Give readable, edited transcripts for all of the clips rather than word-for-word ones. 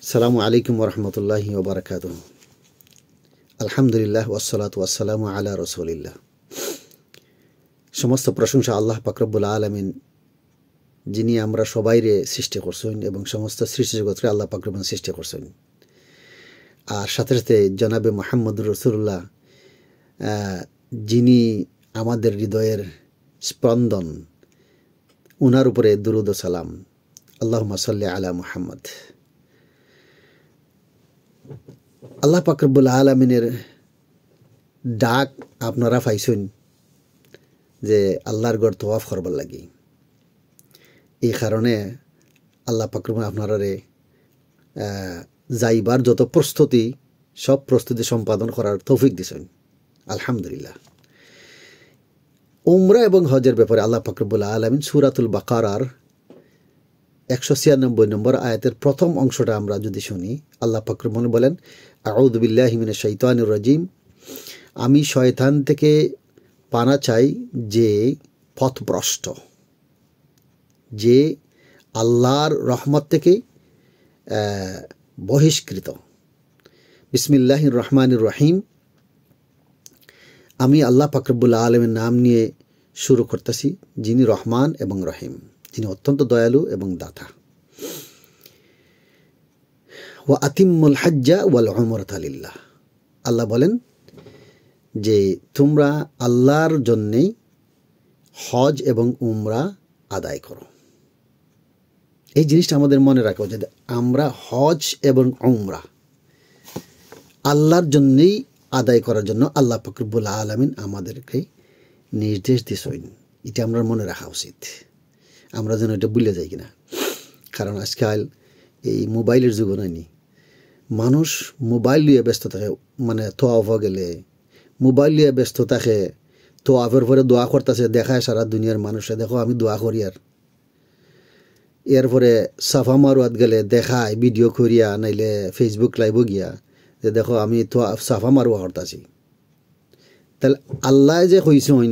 আসসালামু আলাইকুম ওরহমতুল্লাহি ওবরাকাতুহ। আলহামদুলিল্লাহ ওয়াসসালাতু ওয়াসসালামু আলা রাসূলিল্লাহ। সমস্ত প্রশংসা আল্লাহ পাক রব্বুল আলামিন, যিনি আমরা সবাইরে সৃষ্টি করছেন এবং সমস্ত সৃষ্টি জগৎরে আল্লাহ পাক রব্বুল সৃষ্টি করছেন। আর সাথে সাথে জনাবে মুহাম্মদুর রাসূলুল্লাহ, যিনি আমাদের হৃদয়ের স্পন্দন, উনার উপরে দুরুদ ও সালাম। আল্লাহুম্মা সাল্লি আলা মুহাম্মদ। আল্লাহ পাক রব্বুল আলামিনের ডাক আপনারা পাইছেন যে আল্লাহর ঘর তওয়াফ করবার লাগি। এই কারণে আল্লাহ পাক রব্বুল আপনারে যাইবার যত প্রস্তুতি, সব প্রস্তুতি সম্পাদন করার তৌফিক দিছেন। আলহামদুলিল্লাহ। উমরা এবং হজের ব্যাপারে আল্লাহ পাক রব্বুল আলামিন সূরাতুল বাকারার 196 নম্বর আয়াতের প্রথম অংশটা আমরা যদি শুনি, আল্লাহ পাক রব্বুল বলেন, আউযু বিল্লাহি মিনাশ শাইতানির রাজিম। আমি শয়তান থেকে পানা চাই যে পথভ্রষ্ট, যে আল্লাহর রহমত থেকে বহিষ্কৃত। বিসমিল্লাহির রহমানির রহিম। আমি আল্লাহ পাক রব্বুল আলামিনের নাম নিয়ে শুরু করতেছি, যিনি রহমান এবং রহিম, যিনি অত্যন্ত দয়ালু এবং দাতা। ওয়া আতিম্মুল হাজ্জা ওয়াল উমরাতা লিল্লাহ। আল্লাহ বলেন যে তোমরা আল্লাহর জন্যেই হজ এবং উমরা আদায় করো। এই জিনিসটা আমাদের মনে রাখা উচিত। আমরা হজ এবং উমরা আল্লাহর জন্যেই আদায় করার জন্য আল্লাহ পাক রব্বুল আলামিন আমাদেরকে নির্দেশ দিয়েছেন। এটা আমরা মনে রাখা উচিত। আমরা যেন এটা ভুলে যাই কিনা। কারণ আজকাল এই মোবাইলের যুগ নয়নি, মানুষ মোবাইল নিয়ে ব্যস্ত থাকে। মানে তোয়াফ গেলে মোবাইল নিয়ে ব্যস্ত থাকে, তোয়াফের পরে দোয়া করতেছে, দেখায় সারা দুনিয়ার মানুষে, দেখো আমি দোয়া করি। আর এরপরে সাফা মারুয়াত গেলে দেখায় ভিডিও করিয়া, নাইলে ফেসবুক লাইভও গিয়া, যে দেখো আমি তো সাফা মারুয়া করতেছি। তাহলে আল্লাহ যে কইছেন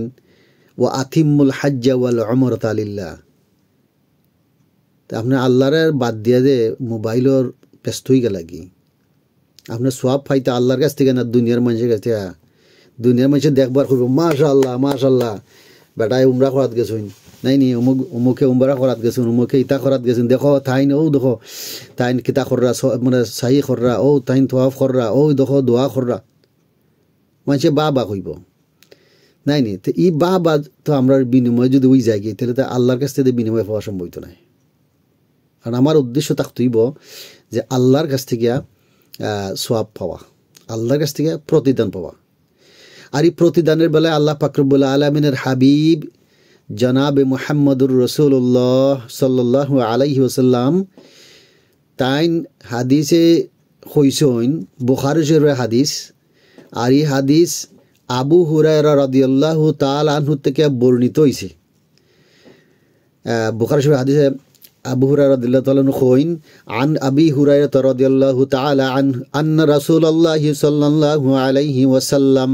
ওয়া আতিম্মুল হাজ্জা ওয়াল উমরাতা লিল্লাহ, আপনি আল্লাহরে বাদ দিয়া যে মোবাইলের ব্যস্ত হয়ে গেল কি? আপনার সওয়াব পাইতে আল্লাহর কাছ থেকে না দুনিয়ার মানুষের কাছ থেকে? দুনিয়ার মানুষের দেখবার খুব মাশাআল্লাহ মাশাআল্লাহ, বেটায় উমরা করাত গেছেন, নাই নি অমুকে উমরা করাত গেছেন, অমুকে ইতা করাত গেছেন, দেখো তাইন ও দেখো তাইন কিতা কররা, মানে সাহি কররা, ও তাইন তোয়াফ কররা, ও দেখো দোয়া কররা। মানুষে বা কইব, নাই নি? তো এই বা তো আমরা বিনিময় যদি ওই যাই, তাহলে তো আল্লাহর কাছ থেকে বিনিময় পাওয়া সম্ভব তো নাই। কারণ আমার উদ্দেশ্য থাকতেইব যে আল্লাহর কাছ থেকে সওয়াব পাওয়া, আল্লাহর কাছ থেকে প্রতিদান পাওয়া। আর এই প্রতিদানের বেলায় আল্লাহ পাক রব্বুল আলামিনের হাবিব জনাবে মুহাম্মদুর রাসূলুল্লাহ সাল্লাল্লাহু আলাইহি ওয়াসাল্লাম তাইন হাদিসে কইছেন, বুখারী শরীফের হাদিস। আর এই হাদিস আবু হুরায়রা রাদিয়াল্লাহু তাআলা আনহু থেকে বর্ণিত হইছে। বুখারী শরীফের হাদিসে আবু হুরায়রা রাদিয়াল্লাহু তাআলা আনহু কইন, আন আবি হুরায়রা রাদিয়াল্লাহু তাআলা আন্না রাসূলুল্লাহ সাল্লাল্লাহু আলাইহি ওয়াসাল্লাম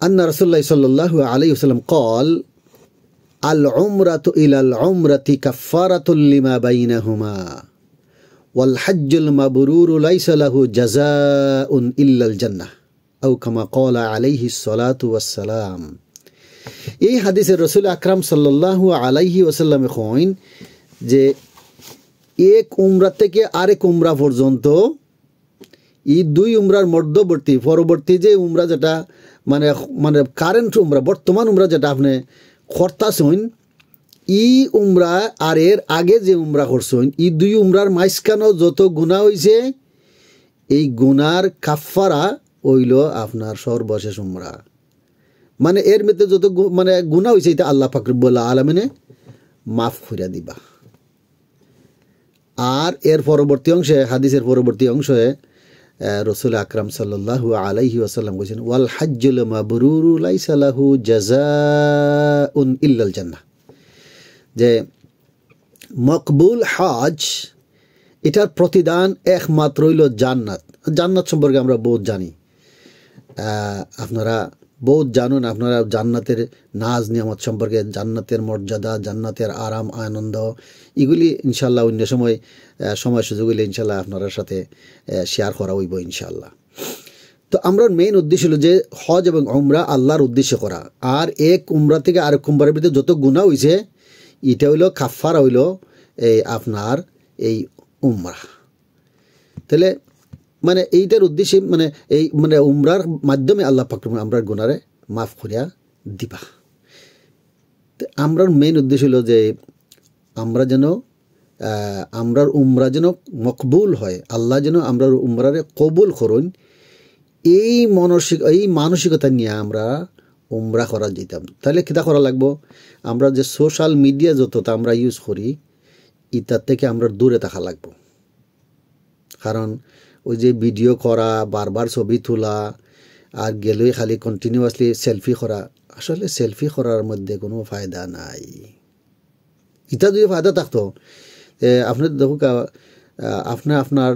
أن رسول الله صلى الله عليه وسلم قال العمرة إلى العمرة كفارة لما بينهما والحج المبرور ليس له جزاء إلا الجنة أو كما قال عليه الصلاة والسلام. এই হাদিসে রাসূল আকরাম সাল্লাল্লাহু আলাইহি ওয়াসাল্লাম কইন যে এক উমরা থেকে আরেক উমরা পর্যন্ত, এই দুই উমরার মধ্যবর্তী পরবর্তী যে উমরা, যেটা মানে মানে কারেন্ট উমরা, বর্তমান উমরা যেটা আপনি করতেছেন, ই উমরা আর এর আগে যে উমরা করছেন, এই দুই উমরার মাঝখানেও যত গুনাহ হয়েছে, এই গুনার কাফারা হইল আপনার সর্বশেষ উমরা। মানে এর মধ্যে যত মানে গুনাহ হয়েছে, এটা আল্লাহ পাক রব্বুল আলামিনে মাফ করে দিবা। আর এর পরবর্তী অংশে, হাদিসের পরবর্তী অংশে রাসূল আকরাম সাল্লাল্লাহু আলাইহি ওয়াসাল্লাম কইছেন, ওয়াল হাজ্জুল মাবরুরু লাইসা লাহু জাযাউন ইল্লাল জান্নাহ, যে মকবুল হজ, এটার প্রতিদান একমাত্র হইল জান্নাত। জান্নাত সম্পর্কে আমরা বহুত জানি। আপনারা বহুত জানুন আপনারা জান্নাতের নাজ নিয়ামত সম্পর্কে, জান্নাতের মর্যাদা, জান্নাতের আরাম আনন্দ, এগুলি ইনশাল্লাহ অন্য সময় সুযোগ হইলে ইনশাল্লাহ আপনার সাথে শেয়ার করা হইব ইনশাল্লাহ। তো আমরা মেইন উদ্দেশ্য হলো যে হজ এবং উমরা আল্লাহর উদ্দেশ্যে করা, আর এক উমরা থেকে আরেক উমরার ভিতরে যত গুনাহ হইছে এটা হইল কাফারা হইল এই আপনার এই উমরা। তাহলে মানে এইটার উদ্দেশ্যে মানে এই মানে উমরার মাধ্যমে আল্লাহ পাক আমরার গুনারে মাফ করিয়া দিবা। তো আমরার মেইন উদ্দেশ্য হলো যে আমরা যেন আমরার উমরা যেন মকবুল হয়, আল্লাহ যেন আমরার উমরারে কবুল করুন, এই মানসিকতা নিয়ে আমরা উমরা করা যেতাম। তাহলে কিতা করা লাগবো, আমরা যে সোশ্যাল মিডিয়া যতটা আমরা ইউজ করি ইটার থেকে আমরা দূরে থাকা লাগবো। কারণ ওই যে ভিডিও করা, বারবার ছবি তোলা, আর গেলেই খালি কন্টিনিউয়াসলি সেলফি করা, আসলে সেলফি করার মধ্যে কোনো ফায়দা নাই। এটা যদি ফায়দা থাকতো, আপনার দেখুক আপনার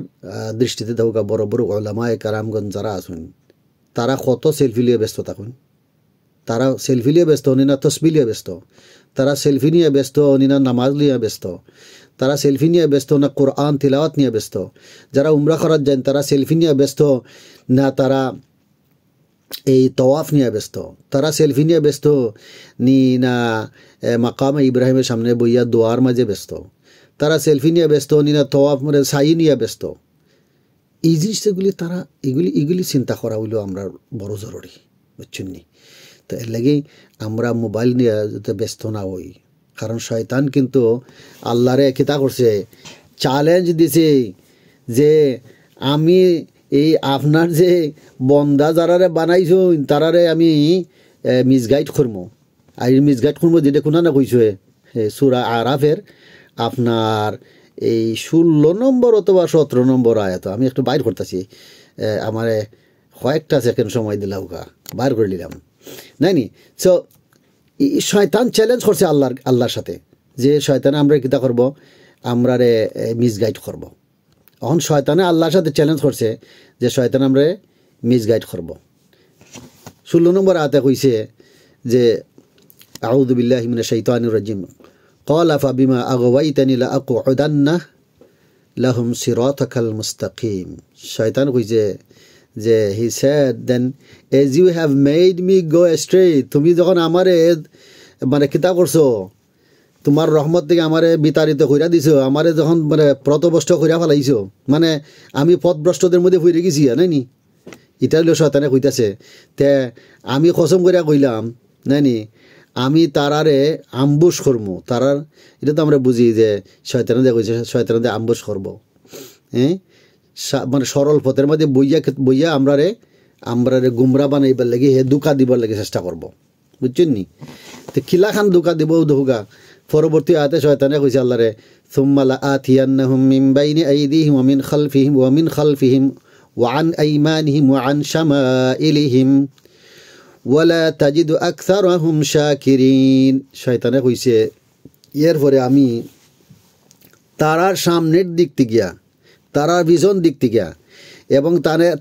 দৃষ্টিতে দেখুক বড় বড় ওলামায়ে কারামগণ যারা আছেন তারা কত সেলফি নিয়ে ব্যস্ত থাকুন। তারা সেলফি নিয়ে ব্যস্ত উনি না তসবি নিয়ে ব্যস্ত, তারা সেলফি নিয়ে ব্যস্ত উনি না নামাজ নিয়ে ব্যস্ত, তারা সেলফি নিয়ে ব্যস্ত না কোরআন তিলাওয়াত নিয়ে ব্যস্ত। যারা উমরা করার যান তারা সেলফি নিয়ে ব্যস্ত না তারা এই তওয়াফ নিয়ে ব্যস্ত, তারা সেলফি নিয়ে ব্যস্ত নি না মাকামে ইব্রাহিমের সামনে বইয়া দোয়ার মাঝে ব্যস্ত, তারা সেলফি নিয়ে ব্যস্ত নি না তওয়াফ মানে সাই নিয়ে ব্যস্ত। এই জিনিসগুলি তারা এগুলি চিন্তা করা হইল আমরা বড় জরুরি, বুঝছেন নি? তো এর লাগেই আমরা মোবাইল নিয়ে যাতে ব্যস্ত না হই। কারণ শয়তান কিন্তু আল্লাহরে কিতা করছে, চ্যালেঞ্জ দিছে যে আমি এই আপনার যে বন্দা যারারে বানাইছো তারারে আমি মিসগাইড করবো। আর মিসগাইড করবো যেটা কোনা না কইছে সূরা আরাফের আপনার এই 16 নম্বর অথবা 17 নম্বর আয়াত। আমি একটু বাইর করতেছি, আমার কয়েকটা সেকেন্ড সময় দিলাম, বাইর করে নিলাম নাইনি। সো শয়তান চ্যালেঞ্জ করছে আল্লাহর সাথে যে শয়তানে আমরা কিতা করব, আমরারে মিসগাইড করব। এখন শয়তানে আল্লাহর সাথে চ্যালেঞ্জ করছে যে শয়তান আমরা মিসগাইড করব। 16 নম্বর আয়াতে কইছে যে আউযু বিল্লাহি মিনাশ শাইতানির রাজিম ক্বালা ফাবিমা আগওয়াইতানি লাআকউদান্না লাহুম সিরাতাকাল মুস্তাকিম। শয়তান কইছে যে he said then as you have made me go astray, তুমি যখন আমারে মানে কিতা করছো, তোমার রহমত থেকে আমারে বিতাড়িত কইরা দিছো, আমারে যখন মানে পথভ্রষ্ট কইরা ফেলাইছো, মানে আমি পথভ্রষ্টদের মধ্যে পড়ে গেছি নাইনি। এটা হইল শয়তানে কইতাছে। তে আমি কসম কইরা কইলাম নাইনি আমি তারারে আমবুশ করবো। তারার এটা তো আমরা বুঝি যে শয়তানে দিয়ে কইছে শয়তানে দিয়ে আমবুশ করবো, হ্যাঁ মানে সরল পথের মধ্যে বইয়া আমরারে গুমরা বানাইবার লাগে হে দুকা দিবার লাগে চেষ্টা করবো, বুঝছেন নি? তো কিলা খান দুকা দিব ধুকা পরবর্তী আয়াতে শয়তানে কইছে আল্লাহরে সুম্মা লাআতিয়ান্নাহুম মিন বাইনি আইদিহিম ওয়া মিন খালফিহিম ওয়া আন আইমানিহিম ওয়া আন শামাইলিহিম ওয়া লা তাজিদু আকসারাহুম শাকিরিন। শয়তানে কইছে এরপরে আমি তারার সামনের দিক থেকে, তারার পিছন দিক থেকে এবং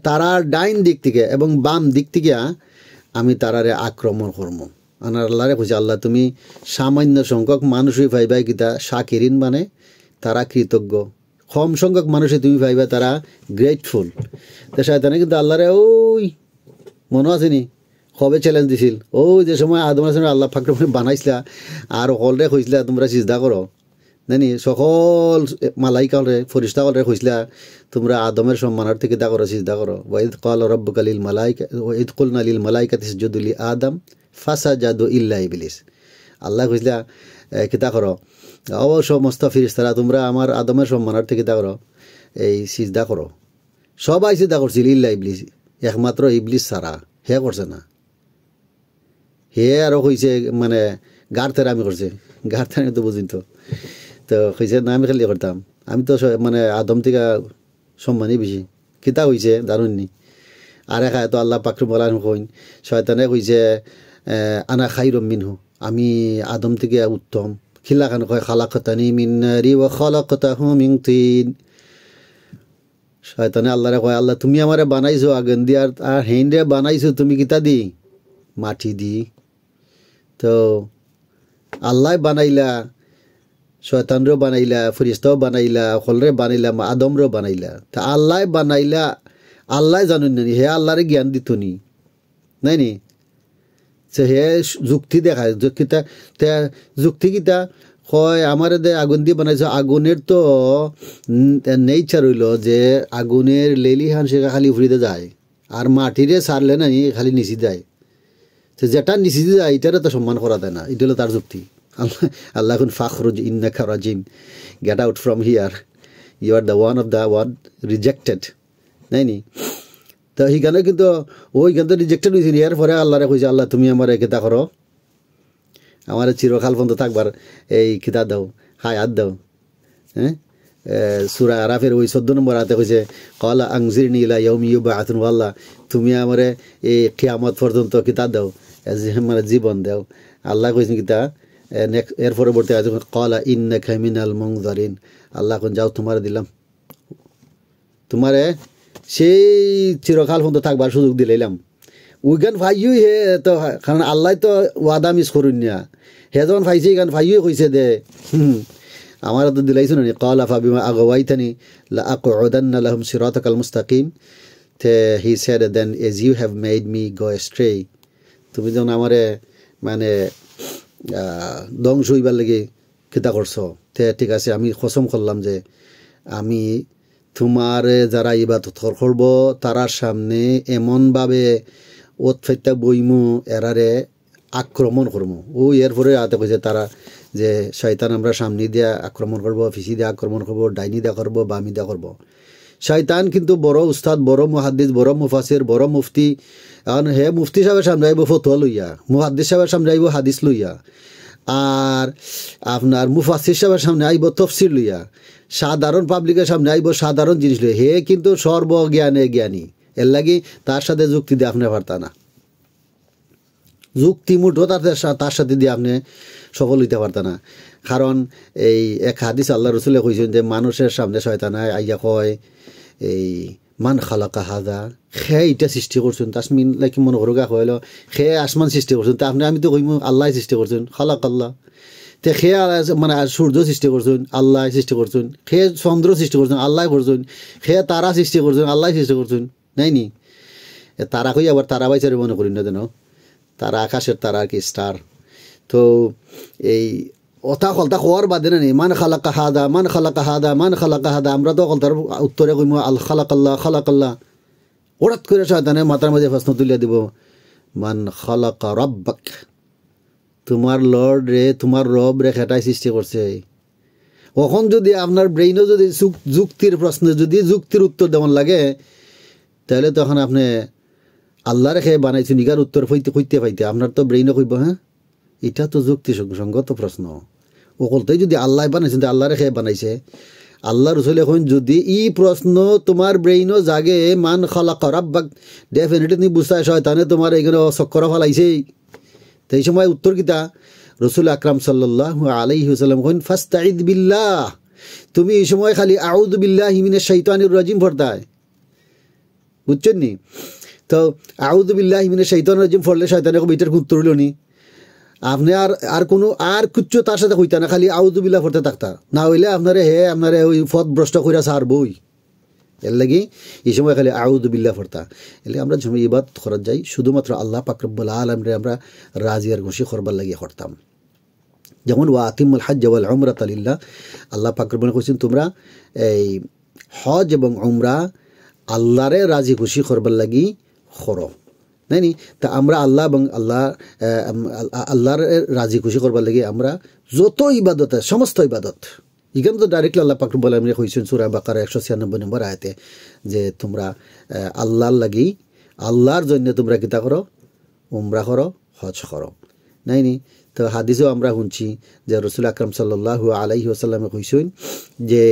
তারার ডাইন দিক থেকে এবং বাম দিক থেকে আমি তারারে আক্রমণ করবো। আল্লাহরে কইছে আল্লাহ তুমি সামান্য সংখ্যক মানুষই পাইবা কিতা শাকিরিন মানে তারা কৃতজ্ঞ, কম সংখ্যক মানুষই তুমি পাইবা তারা গ্রেটফুল। তো শয়তানে কিন্তু আল্লাহরে ওই মনে আসেনি কবে চ্যালেঞ্জ দিছিল, ওই যে সময় আদম আলাইহিস সালাম আল্লাহ পাক বানাইছিলা আর সকলরে কইছিলা তোমরা সিজদা করো জানি, সকল মালাইকারে ফেরেশতারে কইছিলা তোমরা আদমের সম্মানার্থে কিতা করো সিজদা করো। ওয়াইদ ক্বালা রাব্বুকা লিল মালাইকা ওয়াইদ কুলনা লিল মালাইকাতি ইসজুদু লি আদম ফাসাজাদু ইল্লা ইবলিস। আল্লাহ কইছিলা কিতা করো, ও সমস্ত ফেরেশতারা তোমরা আমার আদমের সম্মানার্থে কিতা করো এই সিজদা করো। সবাই সিজদা করছিল ইল্লা ইবলিস, একমাত্র ইবলিস ছাড়া হে করছে না। হে আরও কইছে মানে গার থেরামি করছে, গার থেরামি তো বুঝিন তো কইছে না আমি খালি করতাম, আমি তো মানে আদম থেকে সম্মানই বেশি। কিতা হইছে জানুননি আর এক তো আল্লাহ পাক রব্বুল আলামিন কইন শয়তানে কইছে আনা খাইরুম মিনহু, আমি আদম থেকে উত্তম। খিলা খান কয় খালাকতানি মিন নারি ওয়া খালাকতাহু মিন তিন। শয়তানে আল্লাহরে কয় আল্লাহ তুমি আমারে বানাইছো আগুন দিয়ে আর হেইনরে বানাইছো তুমি কিতা দি মাটি দি তো আল্লাহ বানাইলা শয়তানরেও বানাইলা ফেরেশতাও বানাইলা হলরে বানাইলা আদমরেও বানাইলা তা আল্লাহ বানাইলা আল্লাহ জানুন নি হে আল্লাহরে জ্ঞান দিতনি নাই নি সে হে যুক্তি দেখায় যুক্তি কিতা হয় আমার দে আগুন দিয়ে বানাইছে আগুনের তো নেচার হইল যে আগুনের লেলি হান সে খালি উফরিতে যায় আর মাটিরে সারলে না খালি নিচি যায় তো যেটা নিচি যায় এটারে তো সম্মান করা দেয় না এটা হলো তার যুক্তি আল্লাহ এখন ফাখরুজ ইন্নাকা রাজিম get out from here you are the one of the one rejected নাই নি তো সেইখানে কিন্তু ওইখান তো রিজেক্টেড হয়েছিল ইয়ার পরে আল্লাহরে কইছে আল্লাহ তুমি আমার কিতা করো আমার চিরকাল পর্যন্ত থাকবার এই কিতাব দাও হায়াত দাও হ্যাঁ সূরা আরাফের ওই 14 নম্বর আয়াতে কইছে ক্বালা আনজিরনি ইলা ইয়াউমি ইউবআতুন আল্লাহ তুমি আমারে এই কিয়ামত পর্যন্ত কিতাব দাও মানে জীবন দাও আল্লাহ কইছেন কিতা এর পরবর্তী আয়াতে ক্বালা ইন্নাকা মিনাল মুনজারিন আল্লাহ কোন যাও তোমারে দিলাম তোমারে সেই চিরকাল পর্যন্ত থাকবার সুযোগ দিলাম ওইখান ভাইও হে তো কারণ আল্লাহ তো ওয়াদা মিস করুন না হে যখন ভাইছে এইখান ভাইও কইছে দে আমার তো দিলাইছো না ক্বালা ফাবিমা আগওয়াইতানি লা আকউদান্না লাহুম সিরাতাকাল মুস্তাকিম তে he said then as you have made me go astray তুমি যখন আমারে মানে ধ্বংস হইবার লাগে কিতা করছো তে ঠিক আছে আমি কসম করলাম যে আমি তোমার যারা ইবাদত করব তারার সামনে এমনভাবে ওৎফেত্যা বইমু এরারে আক্রমণ করবো ও এরপরে আতে কইছে তারা যে শয়তান আমরা সামনে দিয়ে আক্রমণ করব পিছি দিয়ে আক্রমণ করব ডাইনি দিয়া করব বামি দিয়া করব শয়তান কিন্তু বড় উস্তাদ বড় মুহাদ্দিস বড় মুফাসির বড় মুফতি কারণ হে মুফতি সাহেবের সামনে আইব ফতোয়া লইয়া মুহাদ্দিস সাহেবের সামনে আইব হাদিস লইয়া আর আপনার মুফাসির সাহেবের সামনে আইব তফসির লইয়া সাধারণ পাবলিকের সামনে আইব সাধারণ জিনিস লইয়া হে কিন্তু সর্বজ্ঞানে জ্ঞানী এর লাগি তার সাথে যুক্তি দিয়ে আপনি পারতা না যুক্তি মুঠো তার সাথে দিয়ে আপনি সফল হইতে পারতা না কারণ এই এক হাদিস আল্লাহ রসুলে কইছেন যে মানুষের সামনে শয়তান আইয়া কয় এই মান খালাকা হাদা খে এটা সৃষ্টি করছেন তাসমিন লাইকি মনে করুক হইল খে আসমান সৃষ্টি করছেন তা আপনি আমি তো কইম আল্লাহ সৃষ্টি করছেন খালাক আল্লাহ তে খে মানে সূর্য সৃষ্টি করছেন আল্লাহ সৃষ্টি করছেন খে চন্দ্র সৃষ্টি করছেন আল্লাহ করছেন খে তারা সৃষ্টি করছেন আল্লাহ সৃষ্টি করছেন নাই নি তারা কই আবার তারা বাইচারে মনে করি না যেন তারা আকাশের তারা আর কি স্টার তো এই অথা কলতা খোয়ার বাদে নেই মান খালাকা হাদা মান খালাকা হাদা মান খালাকা হাদা আমরা তো কলতার উত্তরে কইম আল খালাকাল্লাহ খালাকাল্লাহ হঠাৎ করে শয়তানে মাথার মাঝে প্রশ্ন তুলিয়া দিব মান খালাকা রব্বাক তোমার লর্ড রে তোমার রব রে খেটাই সৃষ্টি করছে কখন যদি আপনার ব্রেইনও যদি যুক্তির প্রশ্নে যদি যুক্তির উত্তর দেওয়ার লাগে তাহলে তখন আপনি আল্লাহ রেখে বানাইছেন ইগার উত্তর কইতে পাইতে আপনার তো ব্রেইনও কইব হ্যাঁ এটা তো যুক্তিসঙ্গত প্রশ্ন ওকলতেই যদি আল্লাহ বানাইছেন আল্লাহ রেখে বানাইছে আল্লাহ রসুল এখন যদি ই প্রশ্ন তোমার ব্রেইনও জাগে মান খালাকা রাব্বাক ডেফিনেটলি তুমি বুঝতে শয়তানে তোমার এইগুলো চক্কর ফেলাইছেই তো এই সময় উত্তর কিতা রসুল আকরাম সাল্লাল্লাহু আলাইহি ওয়াসাল্লাম কইন ফাস্তাইদ বিল্লাহ তুমি এই সময় খালি আউযু বিল্লাহি মিনাশ শাইতানির রাজিম পড়তায় বুঝছেন নি তো আউযু বিল্লাহি মিনাশ শাইতানির রাজিম পড়লে শয়তানে কবে এটার উত্তর হলো নি আপনি আর কোনো আর কিচ্ছু তার সাথে কইতা না খালি আউযু বিল্লাহ পড়তে থাকতা না হইলে আপনারে ওই পথ ভ্রষ্ট কইরা ছাড়বই এর লাগি এই সময় খালি আউযু বিল্লাহ পড়তা এলে আমরা সময় ইবাদত করার যাই শুধুমাত্র আল্লাহ পাক রব্বুল আলামিন আমরা রাজি আর খুশি করবার লাগি করতাম যেমন ওয়াতিমুল হজ্জ ওয়াল উমরাতা লিল্লাহ আল্লাহ পাক রব্বুল কইছেন তোমরা এই হজ এবং উমরা আল্লাহরে রাজি খুশি করবার লাগি করো নাই নি তা আমরা আল্লাহ এবং আল্লাহর রাজি খুশি করবার লাগি আমরা যত ইবাদত সমস্ত ইবাদত এখানে তো ডাইরেক্টলি আল্লাহ পাক রব্বুল আলামিন কইছেন সূরা বাকারা 196 নম্বর আয়াতে যে তোমরা আল্লাহর লাগি আল্লাহর জন্য তোমরা কিতা করো উমরা করো হজ করো নাই নি তো হাদিসেও আমরা শুনছি যে রাসূল আকরাম সাল্লাল্লাহু আলাইহি ওয়াসাল্লামে কইছেন যে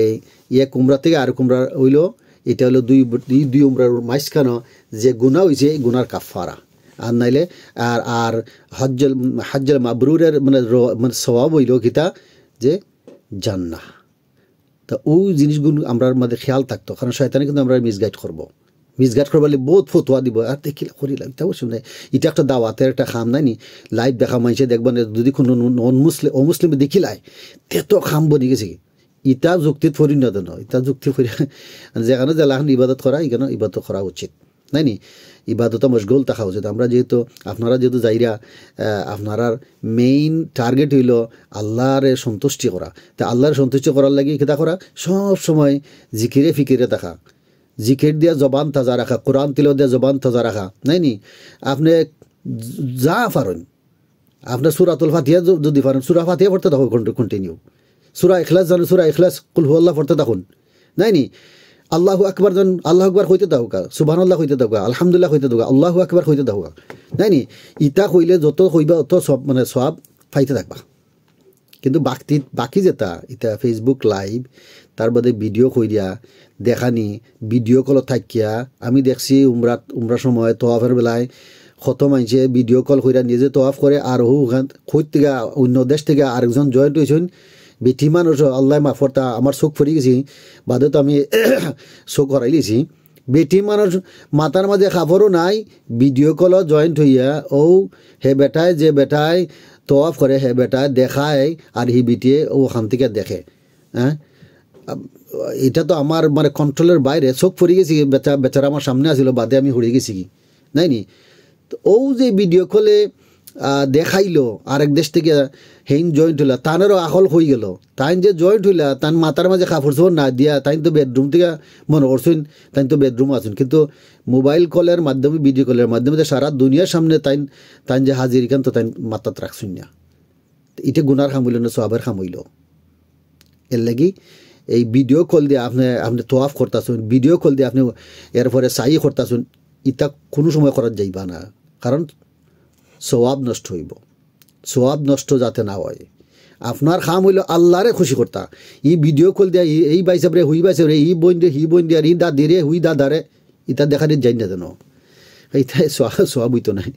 এক উমরা থেকে আর উমরা হইল এটা হলো দুই উমরার মাঝখানে যে গুনাহ হইছে এই গুনার কাফারা আর নাইলে আর হজ্জল মাবরুরের মানে সওয়াব হইল কিতা যে জান্নাহ তা ওই জিনিসগুলো আমরার মধ্যে খেয়াল থাকতো কারণ শয়তানে কিন্তু আমরা মিসগাইড করবো মিসগাইড করবার বহুত ফতোয়া দিব আর দেখিলে করি লাগে তাও শুনে এটা একটা দাওয়াতের একটা খাম নাই নি লাইভ দেখা মাইছে দেখবেন যদি কোনো নন মুসলিম অমুসলিম দেখিলাই তে তো খাম বনি গেছে ইটা যুক্তিত পরিণত নয় ইটা যুক্তি যেখানে জেলাখান ইবাদত করা এখানে ইবাদত করা উচিত নাই নি ইবাদত মশগুল থাকা উচিত আমরা যেহেতু আপনারা যেহেতু যাইরা আপনার মেইন টার্গেট হইল আল্লাহর সন্তুষ্টি করা তা আল্লাহর সন্তুষ্টি করার লাগি কিতা করা সব সময় জিকিরে ফিকিরে থাকা জিকির দিয়া জবান তাজা রাখা কোরআন তিল দিয়া জবান তাজা রাখা নাই নি আপনি যা পারেন আপনার সুরাতুল ফাতিহা যদি পারেন সুরা ফাতিহা পড়তে থাকুন কন্টিনিউ সুরা ইখলাস জানেন সুরা ইখলাস কুল হুয়াল্লাহ পড়তে থাকুন নাই নি আল্লাহু আকবার জান আল্লাহু আকবার হইতে থাকুকা সুবহানাল্লাহ হইতে থাকুকা আলহামদুলিল্লাহ হইতে থাকুকা আল্লাহু আকবার হইতে থাকুকা নাই নি ইটা কইলে যত কইবা অত সব মানে সব পাইতে থাকবা কিন্তু বাকি যেটা এটা ফেসবুক লাইভ তার বাদে ভিডিও কইরা দেখানি ভিডিও কল থাকিয়া আমি দেখছি উমরার সময় তোয়াফের বেলায় কত মানুষে ভিডিও কল কইরা নিজে তোয়াফ করে আর খোঁজ থেকে অন্য দেশ থেকে আরেকজন জয়েন্ট হয়েছেন বেটি মানুষ আল্লাহ মাফরতা আমার চোখ ফুরি গেছি বাদে তো আমি চোখ হরাই লিছি বেটি মানুষ মাথার মাঝে খাবারও নাই ভিডিও কল জয়েন্ট হইয়া ও হে বেটায় যে বেটায় তোয়াফ করে হে বেটায় দেখায় আর হি বিটিয়ে ও ওখান থেকে দেখে হ্যাঁ এটা তো আমার মানে কন্ট্রোলের বাইরে চোখ ফুরি গেছি বেচারা আমার সামনে আসিল বাদে আমি হরে গেছি কি নাই নি তো ও যে ভিডিও কলে দেখাইলো আরেক দেশ থেকে হেইন জয়েন্ট হইলা তানেরও আহল হয়ে গেল তাই যে জয়েন্ট হইলা তান মাথার মাঝে কাপড় চোপড় না দিয়া তাই তো বেডরুম থেকে মনে করছেন তাই তো বেডরুম আছেন কিন্তু মোবাইল কলের মাধ্যমে ভিডিও কলের মাধ্যমে সারা দুনিয়ার সামনে তাই যে হাজির এখান তো তাই মাথাত রাখছেন না এটা গুনার খাম হইল না সবের খাম হইল এর লাগি এই ভিডিও কল দিয়ে আপনি তোয়াফ করতেছেন ভিডিও কল দিয়ে আপনি এরপরে সাই করতেছেন ইটা কোনো সময় করা যাইবা না কারণ সওয়াব নষ্ট হইব সওয়াব নষ্ট যাতে না হয় আপনার খাম হইল আল্লাহরে খুশি করতা ই ভিডিও কল দিয়া এই বাইসাব রে হুই বাইসাব রে ই বোন রে হি বোন দিয়া ই দাদি রে হুই দাদারে ইটা দেখা দিয়ে যাই না যেন এইটাই সওয়াব হইতো নাই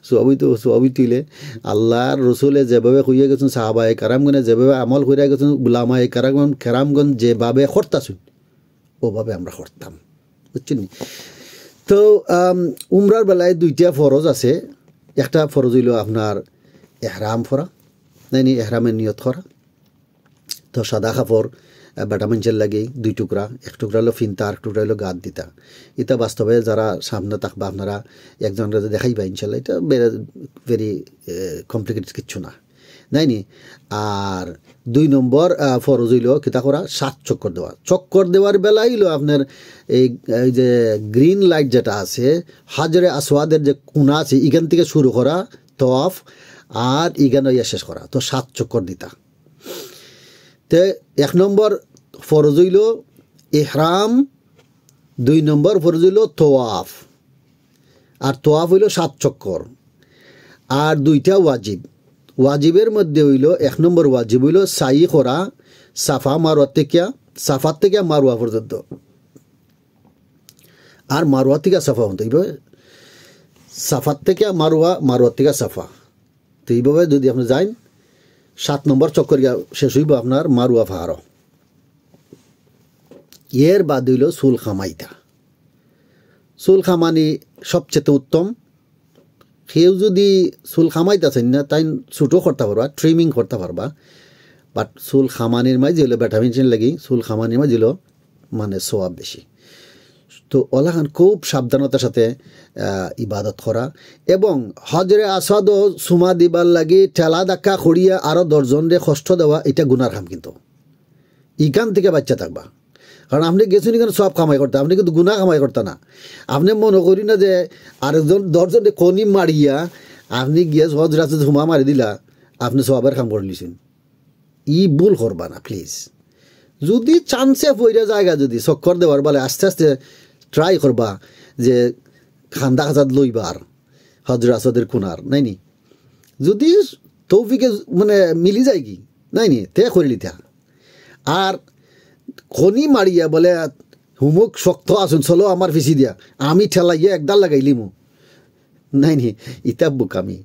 সওয়াব হইলে আল্লাহর রসুলে যেভাবে হইয়া গেছেন সাহাবায়ে কারামগণে যেভাবে আমল করিয়া গেছেন গুলামায়ে কারামগণ যেভাবে করতাছেন ওভাবে আমরা করতাম বুঝছেন তো উমরার বেলায় দুইটা ফরজ আছে একটা ফরজ হইল আপনার এহরাম ফরা নাই এহরামের নিয়ত করা তো সাদা কাপড় বেটা মানুষের লাগে দুই টুকরা এক টুকরা হলো ফিনতা আর টুকরা হলো গাত দিতা এটা বাস্তবে যারা সামনে থাকবা আপনারা একজনরা দেখাইবা ইনশাল্লাহ এটা ভেরি কমপ্লিকেটেড কিচ্ছু না নাই নি আর 2 নম্বর ফরজ হইল কিতা করা 7 চক্কর দেওয়ার বেলা হইল আপনার এই যে গ্রিন লাইট যেটা আছে হাজরে আসওয়াদের যে কোনা আছে এখান থেকে শুরু করা তওয়াফ আর এখানে শেষ করা তো 7 চক্কর দিতা তে 1 নম্বর ফরজ হইল ইহরাম 2 নম্বর ফরজ হইল তোয়াফ আর তোয়াফ হইল 7 চক্কর আর 2টা ওয়াজিবের মধ্যে হইল 1 নম্বর ওয়াজিব হইল সাই করা সাফার থেকে মারওয়া পর্যন্ত আর মারওয়া থেকে সাফা হতো এইভাবে সাফার থেকে মারওয়া থেকে সাফা তো এইভাবে যদি আপনি যান 7 নম্বর চক্কর শেষ হইব আপনার মারওয়া পাহাড় এর বাদ হইল চুল খামাইতা চুল খামানি সবচেয়ে উত্তম কেউ যদি চুল খামাইতেছেন না তাই ছোটো করতে পারবা ট্রিমিং করতে পারবা বাট চুল খামানির মাঝে হলো ভিটামিন লাগি চুল খামানির মাঝে হলো মানে সোয়াব বেশি তো ওলাখান খুব সাবধানতার সাথে ইবাদত করা এবং হজরে আসাদ সুমা দিবার লাগি ঠেলা ধাক্কা খড়িয়া আরও 10 জনরে কষ্ট দেওয়া এটা গুনার কাম কিন্তু ইখান থেকে বাচ্চা থাকবা কারণ আপনি গেছেন এখানে সব কামাই করতে আপনি কিন্তু গুণা কামাই করতে না আপনি মনে করি না যে আরেকজন 10 জনে কনি মারিয়া আপনি গিয়ে হজরাতে হুমা মারি দিলা আপনি সবের কাম করে লিছেন ভুল করবা না প্লিজ যদি চান্সে পইরা জায়গা যদি চক্কর দেওয়ার বলে আস্তে আস্তে ট্রাই করবা যে খান্দা খাজাদ লইবার হজরাসদের কোনার নাইনি যদি তৌফিকে মানে মিলি যায় কি নাইনি তে করে লিতা আর খনি মারিয়া বলে হুমুক শক্ত আসুন চলো আমার ফিসি দিয়া আমি ঠেলাইয়া একদাল লাগাইলিমু নাই নি ইতা বুকামি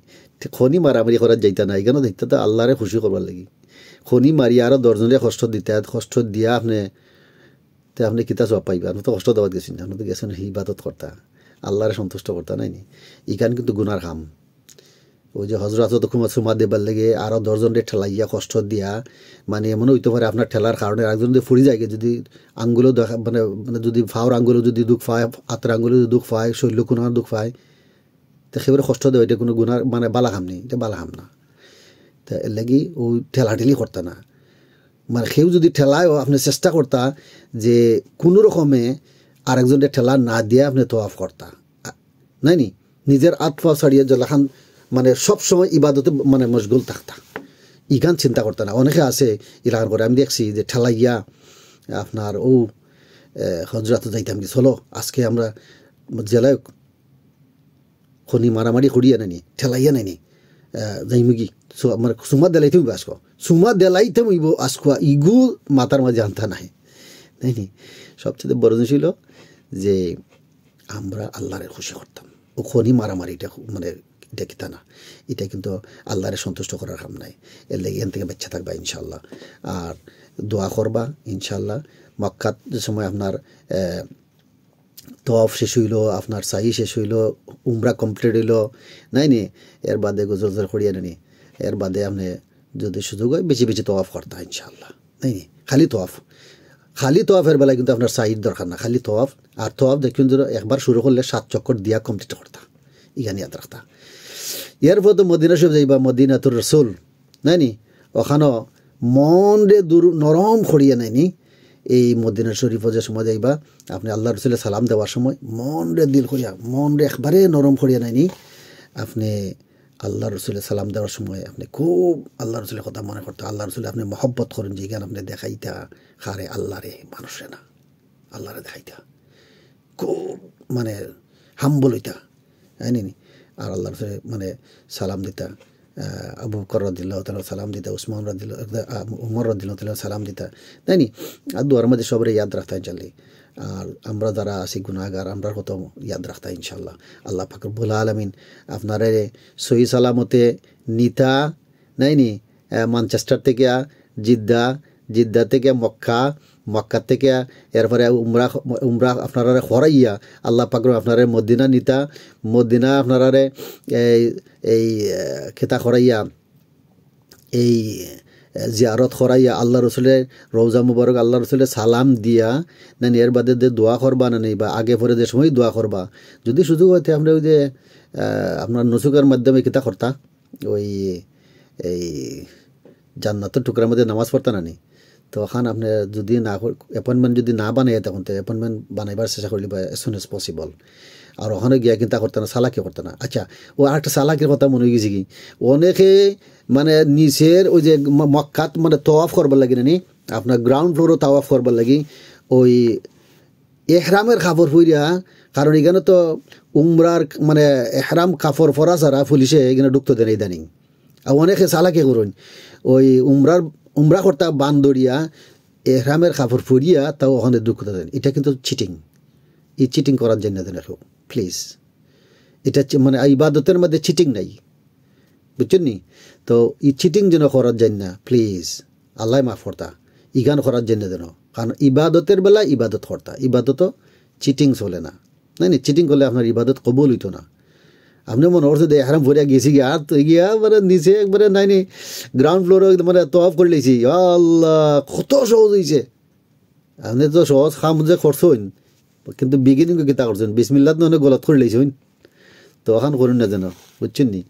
খনি মারামারি করার যাইতা না এখানে দেখতে তো আল্লাহরে খুশি করবার লাগি খনি মারিয়া আরও 10 জনে কষ্ট দিয়া আপনি তো আপনি কিতা সব পাইবা, আপনি তো কষ্ট দেওয়া গেছেন, আপনি তো গেছেন ইবাদত করতা, আল্লাহরে সন্তুষ্ট করতা নাইনি, ইখান কিন্তু গুনার কাম। ওই যে হজরত তো সুমা দেবার লেগে আরও 10 জনের ঠেলাইয়া কষ্ট দিয়া, মানে এমন হইতে পারে আপনার ঠেলার কারণে একজন যদি ফুরি যায়, যদি আঙ্গুলও দেখা মানে মানে যদি ফাওয়ার আঙ্গুলও যদি দুঃখ পায়, হাতের আঙ্গুলও যদি দুঃখ পায়, শৈল্য কোনো দুঃখ পায়, তো সেবারে কষ্ট দেওয়া এটা কোনো গুনার মানে বালা কাম নেই, এটা বালা কাম না। তা এর লাগি ওই ঠেলাঠেলি করতা না, মানে কেউ যদি ঠেলায়ও আপনি চেষ্টা করতা যে কোনো রকমে আরেকজনের ঠেলা না দিয়ে আপনি তোয়াফ করতা, নাইনি নিজের আত্মা ছাড়িয়ে জলাখান মানে সবসময় ইবাদতে মানে মশগুল থাকতা, ইগান চিন্তা করতে না। অনেকে আছে ইলাকার করে আমি দেখছি যে ঠেলাইয়া আপনার ও হজরাতে যাইতাম কি চলো আজকে আমরা জেলায় খনি মারামারি করিয়া নানি ঠেলাইয়া নানি যাইমুগি মানে সুমা দেলাইতে হইব আসকো, সুমা দেলাইতে হইব আসকোয়া ইগু মাথার মাঝে আনতা নাই নাইনি। সবচেয়ে বড় জিনিস ছিল যে আমরা আল্লাহরে খুশি করতাম, ও খনি মারামারিটা মানে এটা কিতা না, এটা কিন্তু আল্লাহরে সন্তুষ্ট করার কাম নাই। এর লেগে এখান থেকে বাচ্চা থাকবা ইনশাল্লাহ, আর দোয়া করবা ইনশাল্লাহ। মক্কাত যে সময় আপনার তওয়াফ শেষ হইল, আপনার সাহি শেষ হইল, উমরা কমপ্লিট হইল নাইনি, এর বাদে গোজর করিয়া নানি, এর বাদে আপনি যদি সুযোগ হয় বেশি বেশি তওয়াফ করতা ইনশাল্লাহ নাইনি। খালি তোয়াফের বেলায় কিন্তু আপনার সাইড দরকার না, খালি তোয়াফ। আর তোয়াফ দেখুন একবার শুরু করলে 7 চক্কর দিয়া কমপ্লিট করতা, ইখানে ইয়াদ রাখতা। এরপর তো মদিনা শরীফ যাইবা, মদিনাতুর রসুল নাইনি, ওখানেও মন রে নরম করিয়া নাইনি। এই মদিনা শরীফ যে সময় যাইবা আপনি আল্লাহ রসুলের সালাম দেওয়ার সময় মন রে দিল করিয়া, মন রে একবারে নরম করিয়া নাইনি, আপনি আল্লাহ রসুলের সালাম দেওয়ার সময় আপনি খুব আল্লাহ রসুলের কথা মনে করতে, আল্লাহ রসুল আপনি মহব্বত করেন যে জ্ঞান আপনি দেখাইতা খারে আল্লাহ রে, মানুষে না আল্লাহরে দেখাইতা, খুব মানে হাম্বল হইতা জানি। আর আল্লাহ রসুল মানে সালাম দিতা, আবু বকর রাদিয়াল্লাহু তাআলা সালাম দিতা, উসমান উমর রাদিয়াল্লাহু তাআলা সালাম দিতা তাইনি। আর দুয়ার মধ্যে সবরে ইয়াদ রাখতা ইনশাল্লাহ। আর আমরা যারা আছি গুনাহগার আমরা কত ইয়াদ রাখতা ইনশাল্লাহ। আল্লাহ পাক রব্বুল আলামিন আপনারে সহি সালামতে নিতা নাইনি, ম্যানচেস্টার থেকে জিদ্দা থেকে মক্কা থেকে এরপরে উমরা আপনারা খরাইয়া আল্লাহ পাক আপনারা মদিনা নিতা, মদিনা আপনারা এই খেতা খরাইয়া এই জিয়ারত খরাইয়া আল্লাহ রসুলের রওজা মুবারক আল্লাহ রসুলের সালাম দিয়া না, এর বাদে যে দোয়া করবা না নেই বা আগে পরে যে সময় দোয়া করবা, যদি সুযোগ হইতে আমরা ওই যে আপনার নসুকের মাধ্যমে কিতা করতা, ওই এই জান্নাতের টুকরার মধ্যে নামাজ পড়তা না নি, তো ওখান আপনি যদি না অ্যাপয়েন্টমেন্ট যদি না বানাই তখন তো অ্যাপয়েন্টমেন্ট বানাইবার চেষ্টা করলে এজ সুন এজ পসিবল। আর ওখানে গিয়া কিন্তু করতে না, সালাকি করতে না। আচ্ছা ও আরেকটা সালাকির কথা মনে হয়ে গেছে কি, অনেকে মানে নিচের ওই যে মক্কাত মানে তওয়াফ করবার লাগি নানি, আপনার গ্রাউন্ড ফ্লোরও তাওয়াফ করবার লাগি ওই এহরামের কাপড় পইরা, কারণ এখানে তো উমরার মানে এহরাম কাপড় পরা ছাড়া পুলিশে এখানে ঢুকতে দেন ইদানিং। আর অনেকে চালাকি করুন ওই উমরা করতে বান্দরিয়া এহরামের কাপড় পরিয়া তাও ওখানে ঢুকতে দেন, এটা কিন্তু চিটিং। এই চিটিং করার জন্য দেন প্লিজ, এটা মানে ইবাদতের মধ্যে চিটিং নাই, বুঝছেন নি? তো এই চিটিং যেন করার জন্য না প্লিজ, আল্লাহ মাফ করতা, ইগান করার জন্য যেন, কারণ ইবাদতের বেলা ইবাদত করতা, ইবাদতও চিটিং চলে না, নাই চিটিং করলে আপনার ইবাদত কবুল হইতো না। আপনি মনে করছে যে এখানে ভরিয়া গেছি গিয়া তো গিয়া মানে নিচে একবারে নাইনি গ্রাউন্ড ফ্লোরে মানে তওয়াফ করে লেছি, আল্লাহ কত সহজ হয়েছে। আপনি তো সহজ কাম যে করছেন, কিন্তু বিগিনিং কিতা করছেন, বিসমিল্লাহ তো অনেক গলত করে লেছেন, তো ওখান করুন না যেন, বুঝছেন নি?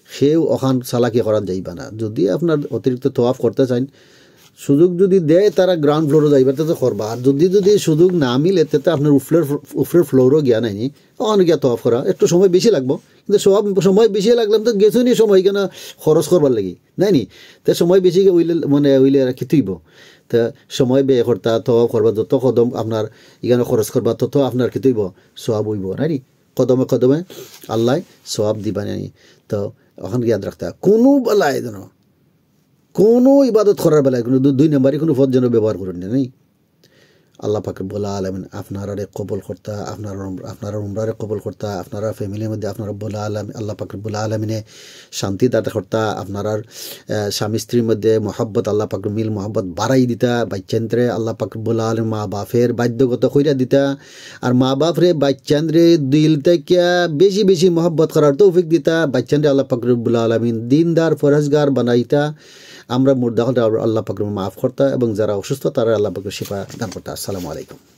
সেও ওখান চালাকি করান যাইবা না। যদি আপনার অতিরিক্ত তওয়াফ করতে চান, সুযোগ যদি দেয় তারা গ্রাউন্ড ফ্লোরে যাইবার তো করবা, আর যদি সুযোগ না মিলে তো আপনার উপরের ফ্লোরও গিয়া নাইনি, ওখানে গিয়া তওয়াফ করা একটু সময় বেশি লাগবো, কিন্তু সময় বেশি লাগলাম তো গেছো নি সময় কেন খরচ করবার লাগি নাইনি, তো সময় বেশি উইলে রাখি তুইব, তা সময় ব্যয় করতা তওয়াফ করবা, যত কদম আপনার এখানে খরচ করবা তত আপনার কি তুইব সোয়াব হইব নাইনি, কদমে কদমে আল্লাহ সোয়াব দিবা নাইনি। তো ওখানে ইয়াদ রাখতা কোনো বেলায় যেন কোনো ইবাদত করার বেলায় কোনো 2 নম্বরই কোনো পথ যেন ব্যবহার করেন না, নেই আল্লাহ পাক রব্বুল আলামিন আপনারারে কবুল করতা, আপনারা উমরারে কবুল করতা, আপনারা ফ্যামিলির মধ্যে আপনার রব্বুল আলামিন আল্লাহ পাক রব্বুল আলামিনে শান্তি দাতা করতা, আপনার স্বামী স্ত্রীর মধ্যে মহব্বত আল্লাহ পাক মিল মহব্বত বাড়াই দিতা, বাচ্চান্দ্রে আল্লাহ পাক রব্বুল আলামিন মা বাপের বাধ্যগত কইরা দিতা, আর মা বাপরে বাচ্চান্দ্রে দিল থেকে বেশি বেশি মহব্বত করার তৌফিক দিতা, বাচ্চান্দ্রে আল্লাহ পাক রব্বুল আলামিন দিনদার ফরজগার বানাইতা, আমরা মুর্দা হলে আল্লাহ পাক মাফ করতা এবং যারা অসুস্থ তারা আল্লাহ পাক শিফা দান করতা। আসসালামু আলাইকুম।